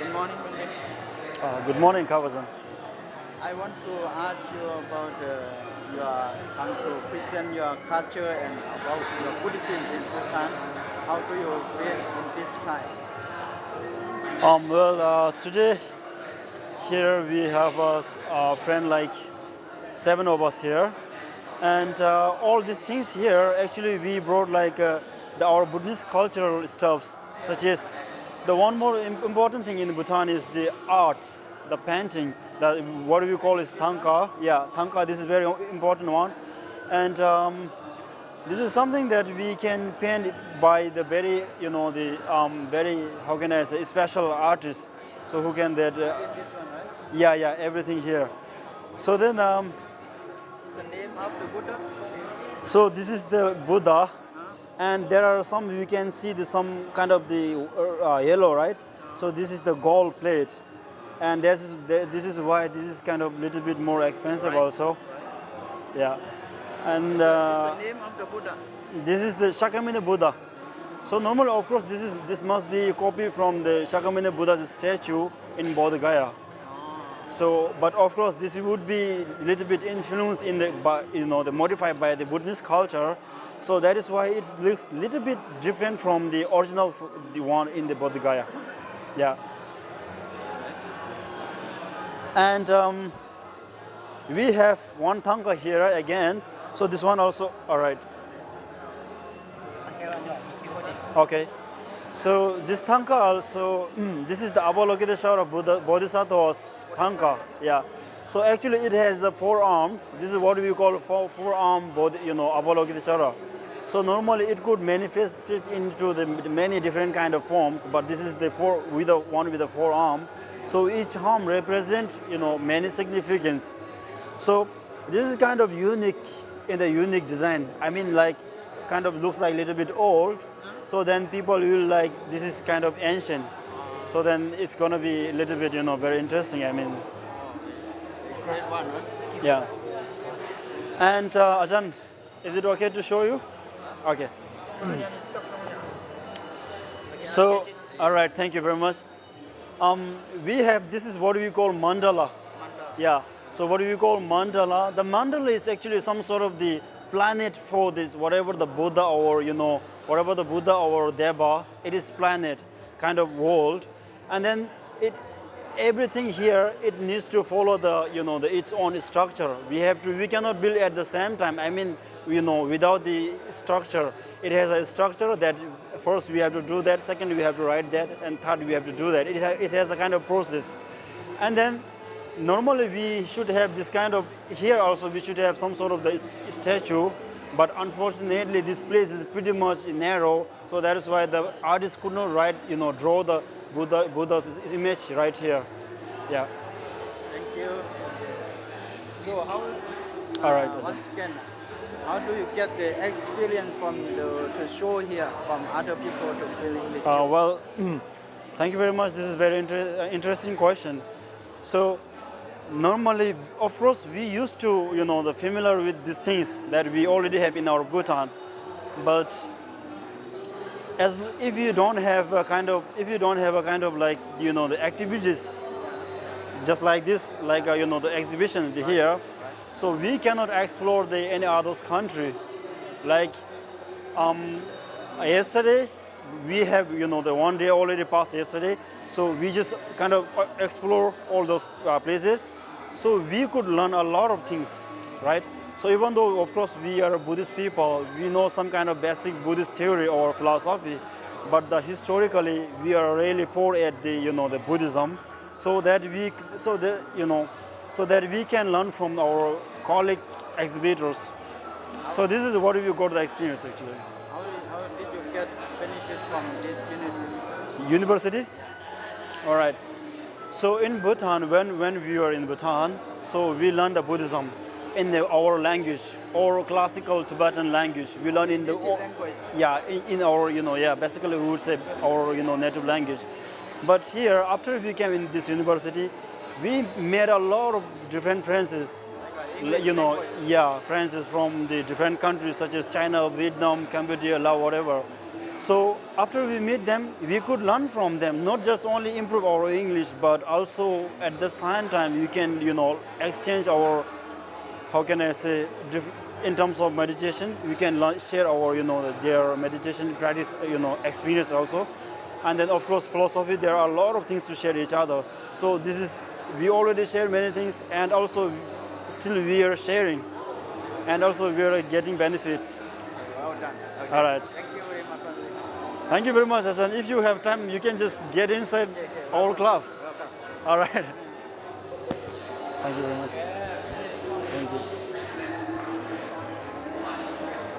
Good morning, Benjamin. Good morning, Kawazan. I want to ask you about your come to present your culture and about your Buddhism in Bhutan. How do you feel in this time? Today here we have a friend like 7 of us here, and all these things here actually we brought like our Buddhist cultural stuffs, such as the one more important thing in Bhutan is the art, the painting. That what we call is tanka. Yeah, tanka. This is very important one, and this is something that we can paint by the very, the very, how can I say, special artists. So who can that? This one, right? Yeah, everything here. So then, It's the name of the Buddha. so this is the Buddha, and there are some we can see some kind of the yellow, right? So this is the gold plate, and this is why this is kind of little bit more expensive also. Yeah, and It's the name of the Buddha. this is the Shakyamuni Buddha. So normally, of course, this must be a copy from the Shakyamuni Buddha's statue in Bodh Gaya. So, but of course, this would be a little bit influenced in the modified by the Buddhist culture. So that is why it looks a little bit different from the original, the one in the Bodh Gaya. Yeah. And we have one tanka here again. So this one also, all right. Okay. So this tanka also, this is the Avalokiteshvara Bodhisattva's tanka. Yeah. So actually it has 4 arms. This is what we call four-arm Avalokiteshvara. So normally it could manifest it into the many different kind of forms, but this is the one with the 4 arm. So each arm represents many significance. So this is kind of unique in the unique design. I mean, like kind of looks like a little bit old. So then people will like this is kind of ancient. So then it's gonna be a little bit very interesting. I mean, Great one, right? yeah. And Ajahn, is it okay to show you? Okay. So, all right, thank you very much. We have, this is what we call mandala. Yeah. So what we call mandala. The mandala is actually some sort of the planet for this, whatever the Buddha or whatever the Buddha or Deva, it is planet, kind of world, and then everything here it needs to follow its own structure. We cannot build at the same time. I mean, without the structure, it has a structure that first we have to do that, second we have to write that, and third we have to do that. It has a kind of process, and then normally we should have this kind of here also we should have some sort of the statue, but unfortunately this place is pretty much narrow, so that is why the artist could not draw the Buddha's image right here. Yeah. Thank you. So All right. once again, how do you get the experience to show here from other people to feeling the show? Well, thank you very much. This is very interesting question. So normally, of course, we used to, the familiar with these things that we already have in our Bhutan, but if you don't have a kind of like the activities, just like this, like the exhibition here, so we cannot explore any other country. Like yesterday, we have the one day already passed yesterday, so we just kind of explore all those places. So we could learn a lot of things, right? So even though, of course, we are Buddhist people, we know some kind of basic Buddhist theory or philosophy, but historically we are really poor at the Buddhism, so that we can learn from our colleague exhibitors. So this is what we got the experience actually. How did you get benefit from this university? University? All right. So in Bhutan, when we were in Bhutan, so we learned the Buddhism in our language, or classical Tibetan language. We learn in the language. Yeah, in our basically we would say our native language. But here, after we came in this university, we made a lot of different friends. Friends from the different countries such as China, Vietnam, Cambodia, Laos, whatever. So after we meet them, we could learn from them, not just only improve our English, but also at the same time we can, exchange our, how can I say, in terms of meditation, we can share our, their meditation practice, experience also. And then of course philosophy, there are a lot of things to share each other. So we already share many things, and also still we are sharing, and also we are getting benefits. Well done. Okay. All right. Thank you very much. Thank you very much, Hassan. If you have time, you can just get inside our club. Welcome. All right. Thank you very much. Thank you.